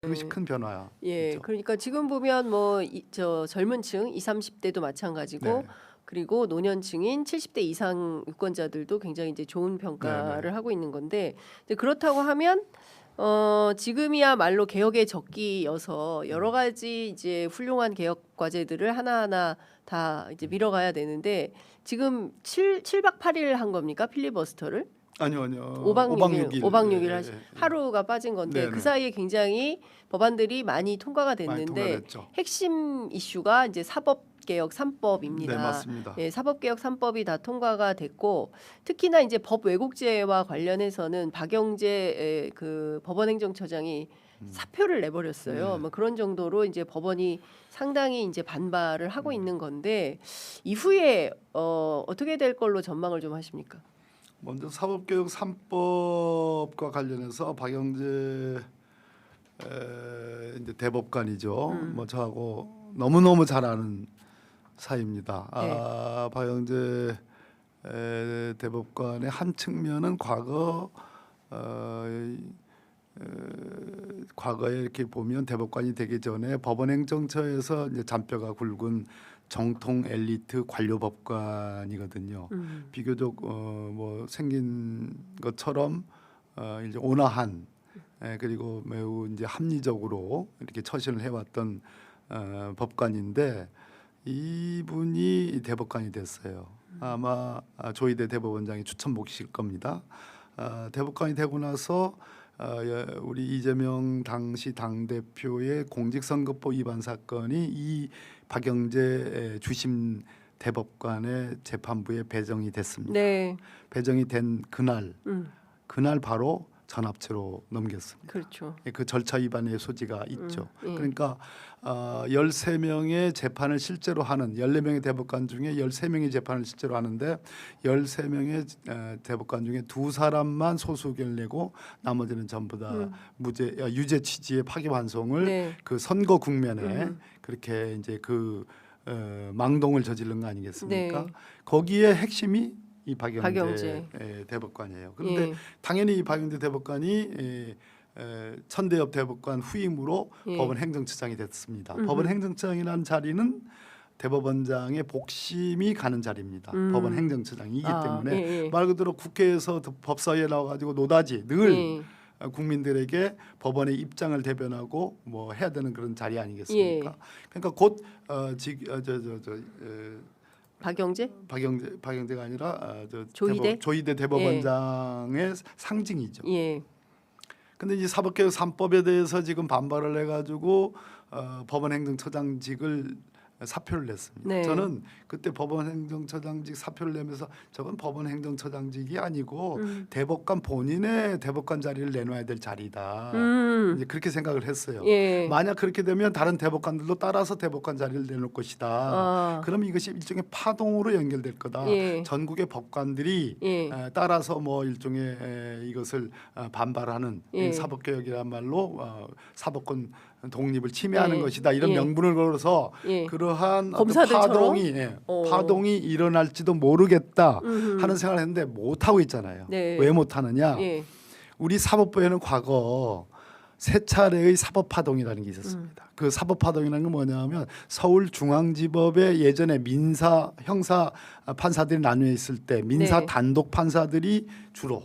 그것이 큰 변화. 예, 그러니까 지금 보면 뭐 저 젊은층 20, 30대도 마찬가지고 네. 그리고 노년층인 70대 이상 유권자들도 굉장히 이제 좋은 평가를 네, 네. 하고 있는 건데 이제 그렇다고 하면 지금이야말로 개혁의 적기여서 여러 가지 이제 훌륭한 개혁 과제들을 하나하나 다 이제 밀어가야 되는데 지금 7박 8일 한 겁니까? 필리버스터를? 아니요, 아니요. 5박 6일, 5박 6일 예, 하시, 예, 예. 하루가 빠진 건데 네, 그 네. 사이에 굉장히 법안들이 많이 통과가 많이 됐는데 통과됐죠. 핵심 이슈가 이제 사법개혁 3법입니다. 네, 맞습니다. 예, 사법개혁 3법이 다 통과가 됐고 특히나 이제 법 왜곡죄와 관련해서는 박영재 그 법원행정처장이 사표를 내버렸어요. 네. 뭐 그런 정도로 이제 법원이 상당히 이제 반발을 하고 있는 건데 이후에 어떻게 될 걸로 전망을 좀 하십니까? 먼저 사법개혁 3법과 관련해서 박영재 이제 대법관이죠. 뭐 저하고 너무너무 잘 아는 사이입니다. 박영재 대법관의 한 측면은 과거에 이렇게 보면 대법관이 되기 전에 법원행정처에서 이제 잔뼈가 굵은 정통 엘리트 관료법관이거든요. 비교적 뭐 생긴 것처럼 이제 온화한 그리고 매우 이제 합리적으로 이렇게 처신을 해왔던 법관인데 이분이 대법관이 됐어요. 아마 조희대 대법원장이 추천 몫일 겁니다. 대법관이 되고 나서 우리 이재명 당시 당대표의 공직선거법 위반 사건이 이 박영재 주심 대법관의 재판부에 배정이 됐습니다. 네, 배정이 된 그날 바로 전합체로 넘겼습니다. 그렇죠. 그 절차 위반의 소지가 있죠. 예. 그러니까 13명의 재판을 실제로 하는 14명의 대법관 중에 13명의 재판을 실제로 하는데 13명의 대법관 중에 2사람만 소수 의견을 내고 나머지는 전부 다 유죄 취지의 파기환송을 네. 그 선거 국면에 그렇게 이제 그 망동을 저지른 거 아니겠습니까? 네. 거기에 핵심이 이 박영재 박영재. 대법관이에요. 그런데 예. 당연히 이 박영재 대법관이 천대엽 대법관 후임으로 예. 법원 행정처장이 됐습니다. 법원 행정처장이라는 자리는 대법원장의 복심이 가는 자리입니다. 법원 행정처장이기 때문에 예. 말 그대로 국회에서 법사위에 나와가지고 노다지 늘 예. 국민들에게 법원의 입장을 대변하고 뭐 해야 되는 그런 자리 아니겠습니까? 그러니까 곧 박영재가 아니라 조희대 대법원장의 상징이죠. 예. 근데 이제 사법개혁 3법에 대해서 지금 반발을 해가지고 법원행정처장직을 사표를 냈습니다. 네. 저는 그때 법원행정처장직 사표를 내면서 저건 법원행정처장직이 아니고 대법관 본인의 대법관 자리를 내놔야 될 자리다. 이제 그렇게 생각을 했어요. 예. 만약 그렇게 되면 다른 대법관들도 따라서 대법관 자리를 내놓을 것이다. 그럼 이것이 일종의 파동으로 연결될 거다. 예. 전국의 법관들이 예. 따라서 뭐 일종의 이것을 반발하는 예. 사법개혁이란 말로 사법권 독립을 침해하는 예. 것이다. 이런 예. 명분을 걸어서 예. 그러한 어떤 검사들처럼? 파동이 일어날지도 모르겠다 하는 생각을 했는데 못 하고 있잖아요. 네. 왜 못 하느냐? 예. 우리 사법부에는 과거 세 차례의 사법파동이라는 게 있었습니다. 그 사법파동이라는 건 뭐냐면 서울중앙지법의 예전에 민사, 형사 판사들이 나뉘어 있을 때 민사 네. 단독 판사들이 주로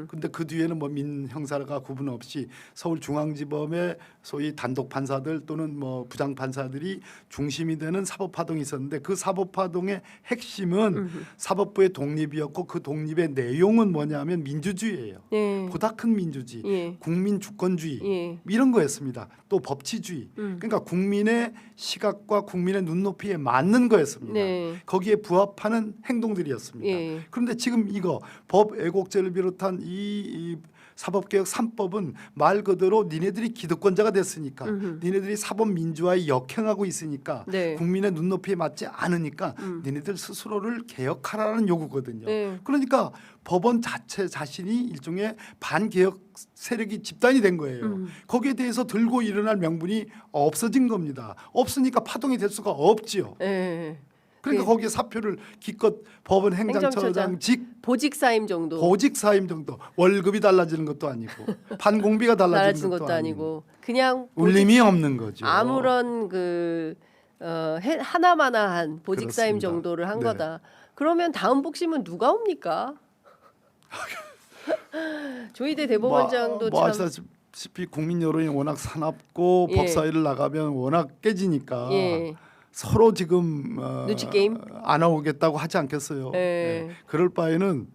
근데 그 뒤에는 뭐 민형사가 구분 없이 서울중앙지법의 소위 단독 판사들 또는 뭐 부장 판사들이 중심이 되는 사법파동이 있었는데 그 사법파동의 핵심은 사법부의 독립이었고 그 독립의 내용은 뭐냐면 민주주의예요. 예. 보다 큰 민주주의, 예. 국민 주권주의 예. 이런 거였습니다. 또 법치주의. 그러니까 국민의 시각과 국민의 눈높이에 맞는 거였습니다. 네. 거기에 부합하는 행동들이었습니다. 예. 그런데 지금 이거 법 왜곡죄를 비롯한 이 사법개혁 3법은 말 그대로 니네들이 기득권자가 됐으니까 니네들이 사법민주화에 역행하고 있으니까 네. 국민의 눈높이에 맞지 않으니까 니네들 스스로를 개혁하라는 요구거든요. 네. 그러니까 법원 자신이 일종의 반개혁 세력이 집단이 된 거예요. 거기에 대해서 들고 일어날 명분이 없어진 겁니다. 없으니까 파동이 될 수가 없지요. 예. 그러니까 거기에 사표를 기껏 법원 행정처장직 보직 사임 정도 보직 사임 정도 월급이 달라지는 것도 아니고 판공비가 달라지는 것도 아니고 그냥 울림이 없는 거죠. 아무런 하나마나한 보직 사임 그렇습니다. 정도를 한 네. 거다. 그러면 다음 복심은 누가 옵니까? 조희대 대법원장도 뭐 참 아시다시피 국민 여론이 워낙 사납고 예. 법사위를 나가면 워낙 깨지니까 예. 서로 지금 눈치 게임? 안 오겠다고 하지 않겠어요. 예. 예. 그럴 바에는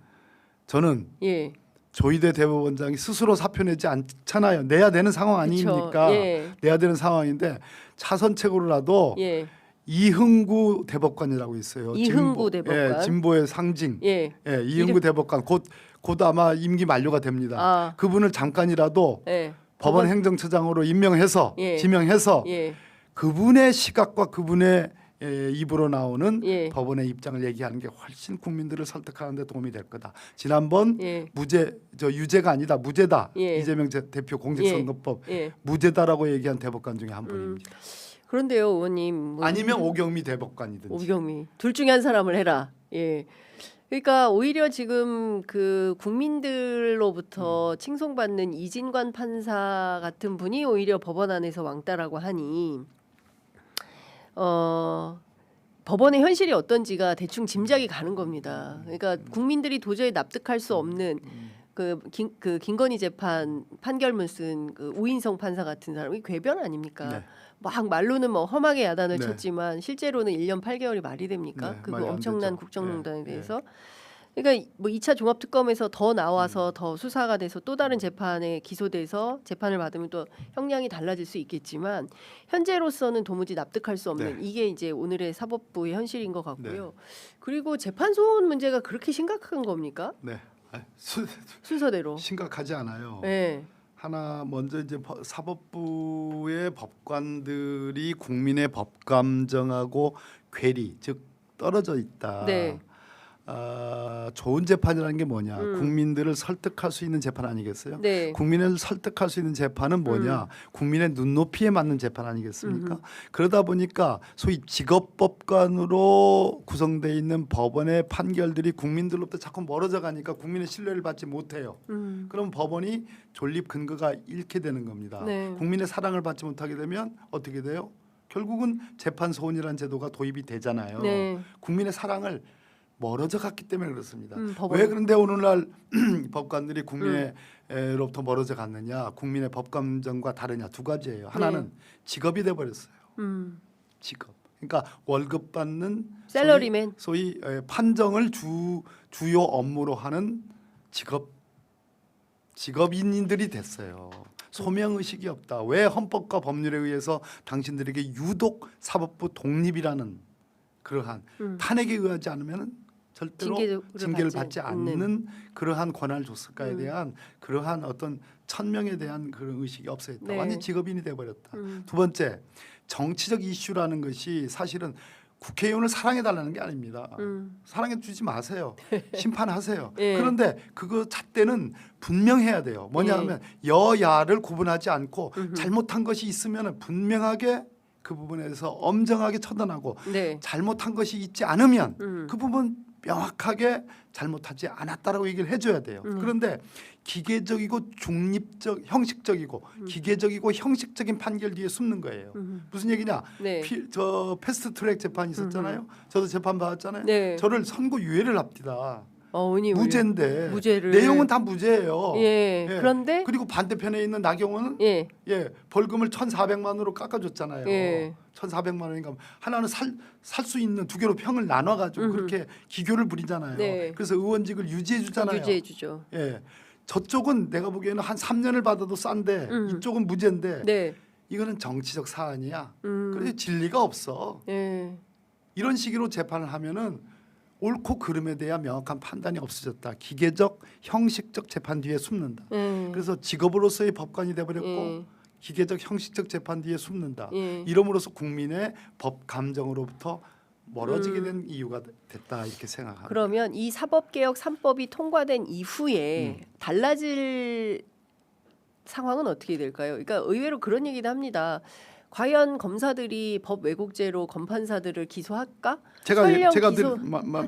저는 예. 조희대 대법원장이 스스로 사표 내지 않잖아요. 내야 되는 상황 아닙니까? 그쵸. 예. 내야 되는 상황인데 차선책으로라도 예. 이흥구 대법관이라고 있어요. 이흥구 대법관. 예, 진보의 상징. 예. 예, 이흥구 대법관 곧 아마 임기 만료가 됩니다. 아. 그분을 잠깐이라도 예. 법원 행정처장으로 임명해서 예. 지명해서 예. 그분의 시각과 그분의 입으로 나오는 예. 법원의 입장을 얘기하는 게 훨씬 국민들을 설득하는 데 도움이 될 거다. 지난번 예. 유죄가 아니다. 무죄다. 예. 이재명 대표 공직선거법 예. 무죄다라고 얘기한 대법관 중에 한 분입니다. 그런데요, 의원님. 뭐 아니면 오경미 대법관이든지. 오경미 둘 중에 한 사람을 해라. 예. 그러니까 오히려 지금 그 국민들로부터 칭송받는 이진관 판사 같은 분이 오히려 법원 안에서 왕따라고 하니 법원의 현실이 어떤지가 대충 짐작이 가는 겁니다. 그러니까 국민들이 도저히 납득할 수 없는 그 김건희 재판 판결문 쓴 그 우인성 판사 같은 사람이 궤변 아닙니까? 네. 막 말로는 뭐 험하게 야단을 네. 쳤지만 실제로는 1년 8개월이 말이 됩니까? 네, 그 말이 안 엄청난 되죠. 국정농단에 네, 대해서. 그러니까 뭐 2차 종합특검에서 더 나와서 더 수사가 돼서 또 다른 재판에 기소돼서 재판을 받으면 또 형량이 달라질 수 있겠지만 현재로서는 도무지 납득할 수 없는 네. 이게 이제 오늘의 사법부의 현실인 것 같고요. 그리고 재판 소원 문제가 그렇게 심각한 겁니까? 네. 순서대로. 심각하지 않아요. 네. 하나 먼저 이제 사법부의 법관들이 국민의 법 감정하고 괴리 즉 떨어져 있다. 네. 좋은 재판이라는 게 뭐냐? 국민들을 설득할 수 있는 재판 아니겠어요? 네. 국민을 설득할 수 있는 재판은 뭐냐? 국민의 눈높이에 맞는 재판 아니겠습니까? 그러다 보니까 소위 직업법관으로 구성되어 있는 법원의 판결들이 국민들로부터 자꾸 멀어져 가니까 국민의 신뢰를 받지 못해요. 그럼 법원이 존립 근거가 잃게 되는 겁니다. 네. 국민의 사랑을 받지 못하게 되면 어떻게 돼요? 결국은 재판 소원이라는 제도가 도입이 되잖아요. 네. 국민의 사랑을 멀어져 갔기 때문에 그렇습니다. 법원. 왜 그런데 오늘날 법관들이 국민으로부터 멀어져 갔느냐? 국민의 법 감정과 다르냐? 두 가지예요. 하나는 직업이 돼 버렸어요. 직업. 그러니까 월급 받는 샐러리맨. 소위 판정을 주요 업무로 하는 직업인들이 됐어요. 소명 의식이 없다. 왜 헌법과 법률에 의해서 당신들에게 유독 사법부 독립이라는 그러한 탄핵에 의하지 않으면 절대로 징계를 받지 않는 그러한 권한을 줬을까에 대한 그러한 어떤 천명에 대한 그런 의식이 없어졌다. 네. 완전 직업인이 돼버렸다. 두 번째, 정치적 이슈라는 것이 사실은 국회의원을 사랑해달라는 게 아닙니다. 사랑해 주지 마세요. 심판하세요. 예. 그런데 그거 잣대는 분명해야 돼요. 뭐냐 하면 여야를 구분하지 않고 잘못한 것이 있으면 분명하게 그 부분에서 엄정하게 처단하고 네. 잘못한 것이 있지 않으면 그 부분 명확하게 잘못하지 않았다라고 얘기를 해줘야 돼요. 그런데 기계적이고 중립적, 형식적이고 기계적이고 형식적인 판결 뒤에 숨는 거예요. 무슨 얘기냐? 네. 저 패스트 트랙 재판 있었잖아요. 저도 재판 받았잖아요. 네. 저를 선고 유예를 합디다. 의원님 무죄인데 무죄를. 내용은 다 무죄예요. 예. 그런데 그리고 반대편에 있는 나경원은 예. 벌금을 1,400만 원으로 깎아줬잖아요. 예. 1,400만 원이니까 하나는 살 수 있는 두 개로 평을 나눠가지고 그렇게 기교를 부리잖아요. 네. 그래서 의원직을 유지해 주잖아요. 유지해 주죠. 예, 저쪽은 내가 보기에는 한 3년을 받아도 싼데 이쪽은 무죄인데 네. 이거는 정치적 사안이야. 그래서 진리가 없어. 예. 이런 식으로 재판을 하면은 옳고 그름에 대한 명확한 판단이 없어졌다. 기계적, 형식적 재판 뒤에 숨는다. 그래서 직업으로서의 법관이 돼버렸고 기계적, 형식적 재판 뒤에 숨는다. 이름으로써 국민의 법 감정으로부터 멀어지게 된 이유가 됐다 이렇게 생각합니다. 그러면 이 사법개혁 3법이 통과된 이후에 달라질 상황은 어떻게 될까요? 그러니까 의외로 그런 얘기도 합니다. 과연 검사들이 법 왜곡죄로 검판사들을 기소할까? 제가 설령 늘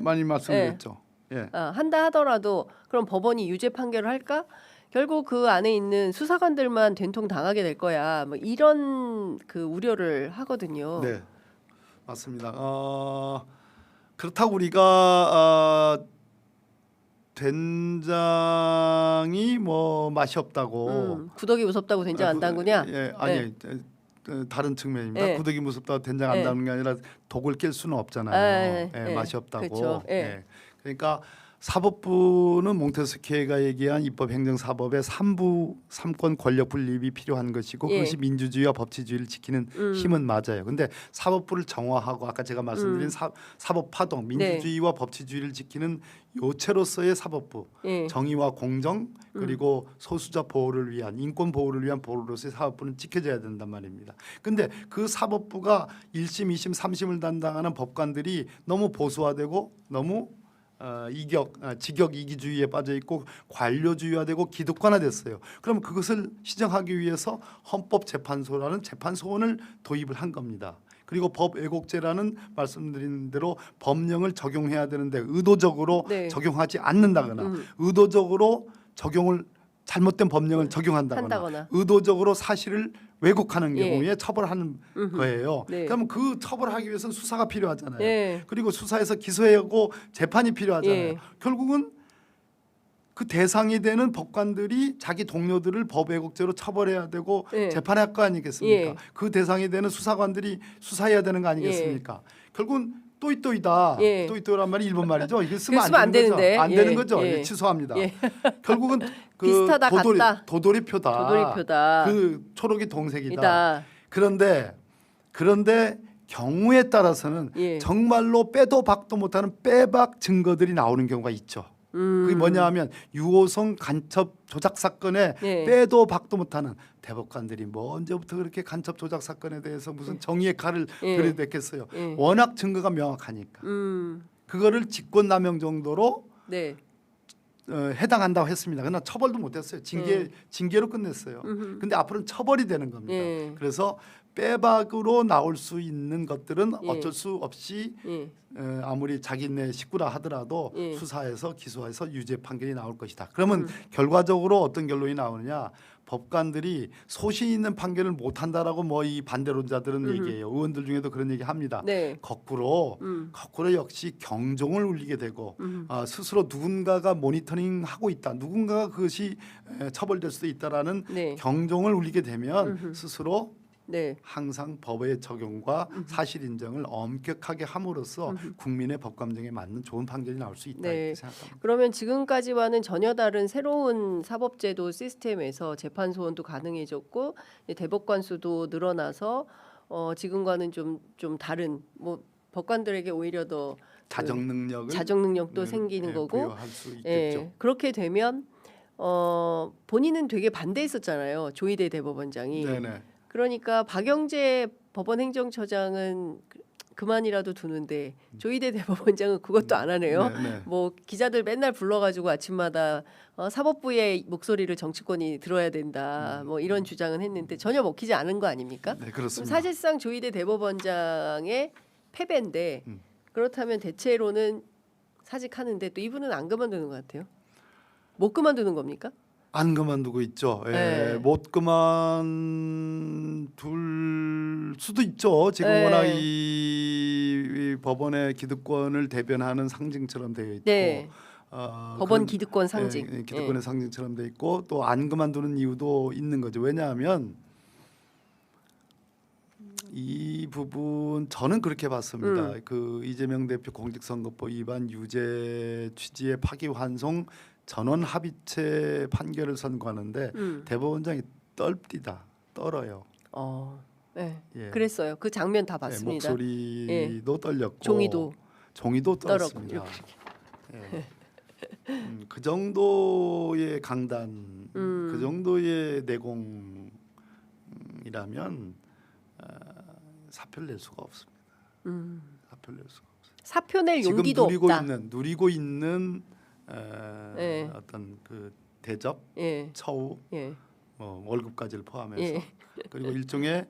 많이 말씀드렸죠. 예. 한다 하더라도 그럼 법원이 유죄 판결을 할까? 결국 그 안에 있는 수사관들만 된통 당하게 될 거야. 뭐 이런 그 우려를 하거든요. 네, 맞습니다. 그렇다고 우리가 된장이 뭐 맛이 없다고 구더기 무섭다고 된장 안 담그냐? 예, 아니 다른 측면입니다. 예. 구더기 무섭다고 된장 안 예. 담는 게 아니라 독을 깰 수는 없잖아요. 예. 예. 맛이 없다고. 그렇죠. 예. 예. 그러니까 사법부는 몽테스키에가 얘기한 입법행정사법의 3부 3권 권력 분립이 필요한 것이고 예. 그것이 민주주의와 법치주의를 지키는 힘은 맞아요. 근데 사법부를 정화하고 아까 제가 말씀드린 사법 파동, 민주주의와 법치주의를 지키는 요체로서의 사법부, 예. 정의와 공정 그리고 소수자 보호를 위한 인권 보호를 위한 보호로서의 사법부는 지켜져야 된단 말입니다. 근데 그 사법부가 1심, 2심, 3심을 담당하는 법관들이 너무 보수화되고 너무 직역 이기주의에 빠져 있고 관료주의화되고 기득권화됐어요. 그럼 그것을 시정하기 위해서 헌법재판소라는 재판소원을 도입을 한 겁니다. 그리고 법 왜곡죄라는 말씀드린 대로 법령을 적용해야 되는데 의도적으로 네. 적용하지 않는다거나 의도적으로 적용을 잘못된 법령을 적용한다거나 한다거나. 의도적으로 사실을 왜곡하는 예. 경우에 처벌하는 거예요. 네. 그러면 그 처벌하기 위해서는 수사가 필요하잖아요. 예. 그리고 수사해서 기소하고 재판이 필요하잖아요. 예. 결국은 그 대상이 되는 법관들이 자기 동료들을 법 왜곡죄로 처벌해야 되고 예. 재판할 거 아니겠습니까? 예. 그 대상이 되는 수사관들이 수사해야 되는 거 아니겠습니까? 결국은 또이또이다. 예. 또이또이란 말이 일본 말이죠. 이게 쓰면 쓰면 안 되는 거죠. 되는데. 안 예. 되는 거죠. 예. 예, 취소합니다. 예. 결국은 그 비슷하다, 같다. 도돌이표다. 도돌이표다. 그 초록이 동색이다. 이다. 그런데 경우에 따라서는 예. 정말로 빼도 박도 못하는 빼박 증거들이 나오는 경우가 있죠. 그게 뭐냐 하면 유호성 간첩 조작 사건에 예. 빼도 박도 못하는 대법관들이 뭐 언제부터 그렇게 간첩 조작 사건에 대해서 무슨 정의의 칼을 예. 들이댔겠어요. 예. 워낙 증거가 명확하니까 그거를 직권남용 정도로 네. 해당한다고 했습니다. 그러나 처벌도 못했어요. 징계로 끝냈어요. 근데 앞으로는 처벌이 되는 겁니다. 예. 그래서 빼박으로 나올 수 있는 것들은 예. 어쩔 수 없이 예. 아무리 자기네 식구라 하더라도 예. 수사해서 기소해서 유죄 판결이 나올 것이다. 그러면 결과적으로 어떤 결론이 나오느냐? 법관들이 소신 있는 판결을 못한다라고 뭐 이 반대론자들은 얘기해요. 의원들 중에도 그런 얘기합니다. 네. 거꾸로 역시 경종을 울리게 되고 스스로 누군가가 모니터링하고 있다. 누군가가 그것이 처벌될 수도 있다라는 네. 경종을 울리게 되면 스스로 네. 항상 법의 적용과 사실 인정을 엄격하게 함으로써 국민의 법 감정에 맞는 좋은 판결이 나올 수 있다 네. 이렇게 생각합니다. 그러면 지금까지와는 전혀 다른 새로운 사법제도 시스템에서 재판 소원도 가능해졌고 이제 대법관 수도 늘어나서 지금과는 좀 다른 뭐 법관들에게 오히려 더 자정 능력을 자정 능력도 생기는 거고 부여할 수 있겠죠. 예, 그렇게 되면 본인은 되게 반대했었잖아요. 조희대 대법원장이. 네네. 그러니까 박영재 법원 행정처장은 그만이라도 두는데 조희대 대법원장은 그것도 안 하네요. 네네. 뭐 기자들 맨날 불러가지고 아침마다 사법부의 목소리를 정치권이 들어야 된다. 뭐 이런 주장은 했는데 전혀 먹히지 않은 거 아닙니까? 네, 그럼 그렇습니다. 사실상 조희대 대법원장의 패배인데 그렇다면 대체로는 사직하는데 또 이분은 안 그만두는 것 같아요. 못 그만두는 겁니까? 안 그만두고 있죠. 예, 네. 못 그만둘 수도 있죠. 지금 네. 워낙 이 법원의 기득권을 대변하는 상징처럼 되어 있고 네. 법원 그런- 기득권 상징. 예, 기득권의 상징처럼 되어 있고 또 안 그만두는 이유도 있는 거죠. 왜냐하면 이 부분 저는 그렇게 봤습니다. 그 이재명 대표 공직선거법 위반 유죄 취지의 파기환송 전원 합의체 판결을 선고하는데 대법원장이 떨어요. 네. 예. 그랬어요. 그 장면 다 예, 봤습니다. 목소리도 떨렸고 떨었고 종이도 떨었습니다. 이렇게. 예. 그 정도의 강단, 그 정도의 내공이라면 사표를 낼 수가 없습니다. 사표를 낼 수가 없어요. 사표 낼 지금 용기도 없다. 누리고 있는 예. 어떤 그 대접, 예. 처우, 예. 월급까지를 포함해서 예. 그리고 일종의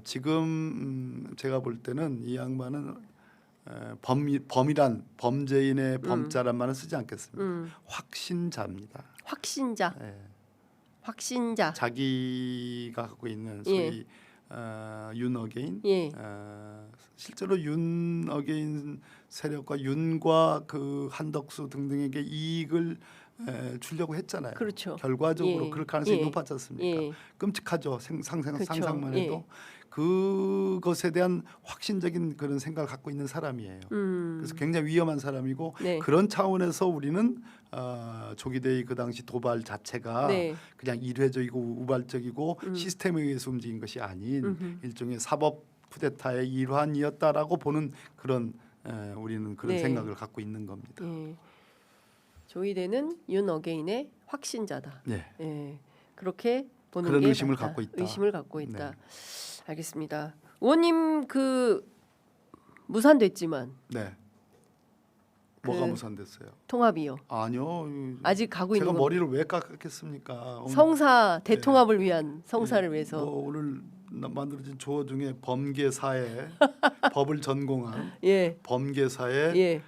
지금 제가 볼 때는 이 양반은 범죄인의 범자란 말은 쓰지 않겠습니다. 확신자입니다. 확신자. 예. 확신자. 자기가 갖고 있는 예. 소위 윤 어게인 예. 실제로 윤 어게인 세력과 윤과 그 한덕수 등등에게 이익을 주려고 했잖아요. 그렇죠. 결과적으로 예. 그럴 가능성이 예. 높았지 않습니까? 예. 끔찍하죠. 그렇죠. 상상만 예. 해도 그것에 대한 확신적인 그런 생각을 갖고 있는 사람이에요. 그래서 굉장히 위험한 사람이고 네. 그런 차원에서 우리는 조기대의 그 당시 도발 자체가 네. 그냥 일회적이고 우발적이고 시스템에 의해서 움직인 것이 아닌 일종의 사법 쿠데타의 일환이었다라고 보는 그런 우리는 그런 네. 생각을 갖고 있는 겁니다. 예. 조이대는 윤 어게인의 확신자다. 네. 예. 그렇게 보는 그런 게 의심을 맞다. 갖고 있다. 의심을 갖고 있다. 네. 알겠습니다. 의원님 그 무산됐지만 네. 뭐가 그 무산됐어요? 통합이요. 아니요. 아직 가고 제가 있는 거. 머리를 왜 깎았겠습니까? 오늘 성사 대통합을 위한 성사를 예, 위해서. 뭐 오늘 만들어진 조어 중에 범계사에 법을 전공한 예. 범계사의 예.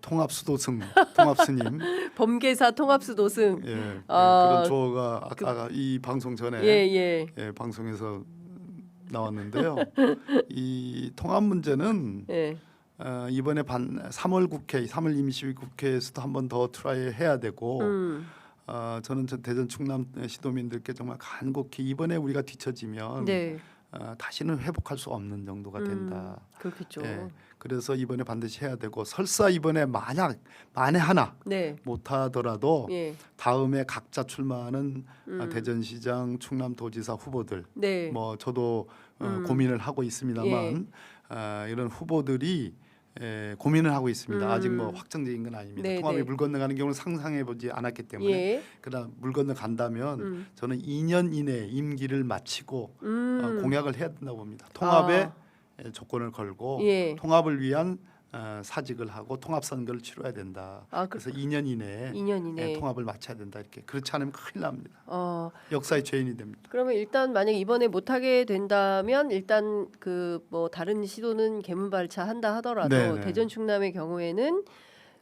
통합수도승 통합스님 범계사 통합수 도승. 그런 조어가 아까 이 방송 전에 예. 방송에서 나왔는데요. 이 통합 문제는 예. 이번에 3월 임시위 국회에서도 한 번 더 트라이 해야 되고 저는 대전 충남 시도민들께 정말 간곡히 이번에 우리가 뒤처지면 네. 다시는 회복할 수 없는 정도가 된다. 그렇겠죠. 예, 그래서 이번에 반드시 해야 되고 설사 이번에 만에 하나 네. 못하더라도 예. 다음에 각자 출마하는 대전시장, 충남도지사 후보들 네. 뭐 저도 고민을 하고 있습니다만 예. 이런 후보들이 고민을 하고 있습니다. 아직 뭐 확정적인 건 아닙니다. 네, 통합이 네. 물 건너가는 경우는 상상해 보지 않았기 때문에 예. 그러나 물 건너 간다면 저는 2년 이내 임기를 마치고 공약을 해야 된다고 봅니다. 통합의 조건을 걸고 예. 통합을 위한 사직을 하고 통합 선거를 치러야 된다. 그래서 2년 이내에 2년 이내. 통합을 마쳐야 된다. 이렇게 그렇지 않으면 큰일 납니다. 역사의 죄인이 됩니다. 그러면 일단 만약 이번에 못하게 된다면 일단 그 뭐 다른 시도는 개문발차한다 하더라도 네네. 대전 충남의 경우에는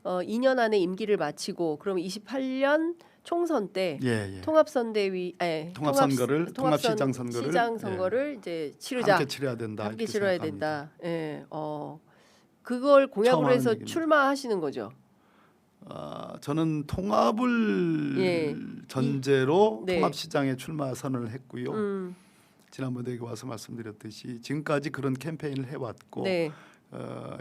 2년 안에 임기를 마치고 그럼 28년 총선 때 통합선대위 통합시장 선거를 시장 선거를 이제 치르자. 함께 치러야 된다. 함께 이렇게 치러야 생각합니다. 된다. 예. 그걸 공약으로 처음 해서 하는 얘기입니다. 출마하시는 거죠. 저는 통합을 예. 전제로 네. 통합시장에 출마 선언을 했고요. 지난번에 여기 와서 말씀드렸듯이 지금까지 그런 캠페인을 해왔고 네.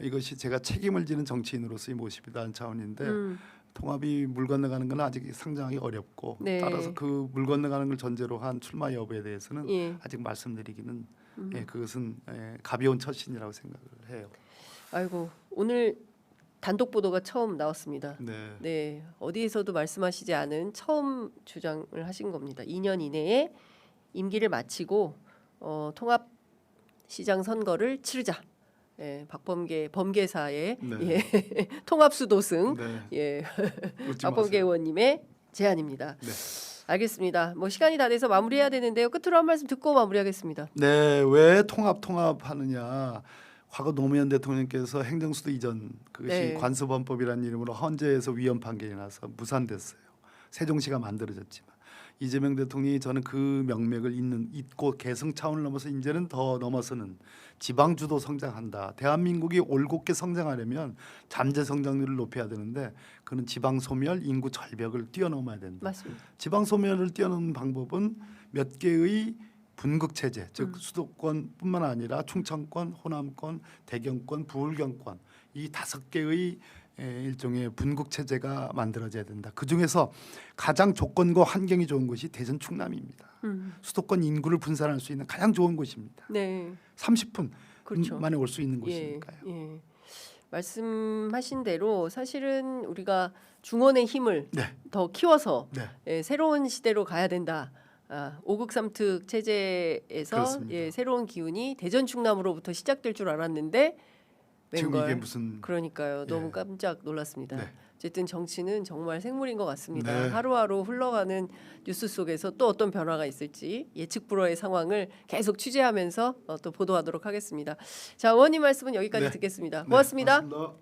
이것이 제가 책임을 지는 정치인으로서의 모습이라는 차원인데 통합이 물 건너가는 건 아직 상정하기 어렵고 네. 따라서 그 물 건너가는 걸 전제로 한 출마 여부에 대해서는 예. 아직 말씀드리기는 그것은 가벼운 처신이라고 생각을 해요. 아이고 오늘 단독 보도가 처음 나왔습니다. 네. 네, 어디에서도 말씀하시지 않은 처음 주장을 하신 겁니다. 2년 이내에 임기를 마치고 통합 시장 선거를 치르자. 예, 범계사의 네. 예, 통합수도승 네. 예, 웃지 박범계 마세요. 의원님의 제안입니다. 네. 알겠습니다. 뭐 시간이 다 돼서 마무리해야 되는데요. 끝으로 한 말씀 듣고 마무리하겠습니다. 네, 왜 통합하느냐? 과거 노무현 대통령께서 행정수도 이전 그것이 네. 관습헌법이라는 이름으로 헌재에서 위헌 판결이 나서 무산됐어요. 세종시가 만들어졌지만 이재명 대통령이 저는 그 명맥을 잇고 계승 차원을 넘어서 이제는 더 넘어서는 지방 주도 성장한다. 대한민국이 올곧게 성장하려면 잠재 성장률을 높여야 되는데 그는 지방 소멸, 인구 절벽을 뛰어넘어야 된다. 맞습니다. 지방 소멸을 뛰어넘는 방법은 몇 개의 분극 체제, 즉 수도권뿐만 아니라 충청권, 호남권, 대경권, 부울경권 이 5개의 일종의 분국 체제가 만들어져야 된다. 그 중에서 가장 조건과 환경이 좋은 것이 대전 충남입니다. 수도권 인구를 분산할 수 있는 가장 좋은 곳입니다. 네, 30분 그렇죠. 만에 올 수 있는 곳이니까요. 예. 말씀하신 대로 사실은 우리가 중원의 힘을 네. 더 키워서 네. 새로운 시대로 가야 된다. 5국 3특 체제에서 그렇습니다. 새로운 기운이 대전 충남으로부터 시작될 줄 알았는데 지금 웬걸. 이게 무슨 그러니까요. 너무 예. 깜짝 놀랐습니다. 네. 어쨌든 정치는 정말 생물인 것 같습니다. 네. 하루하루 흘러가는 뉴스 속에서 또 어떤 변화가 있을지 예측 불허의 상황을 계속 취재하면서 또 보도하도록 하겠습니다. 자, 의원님 말씀은 여기까지 네. 듣겠습니다. 네, 고맙습니다. 고맙습니다.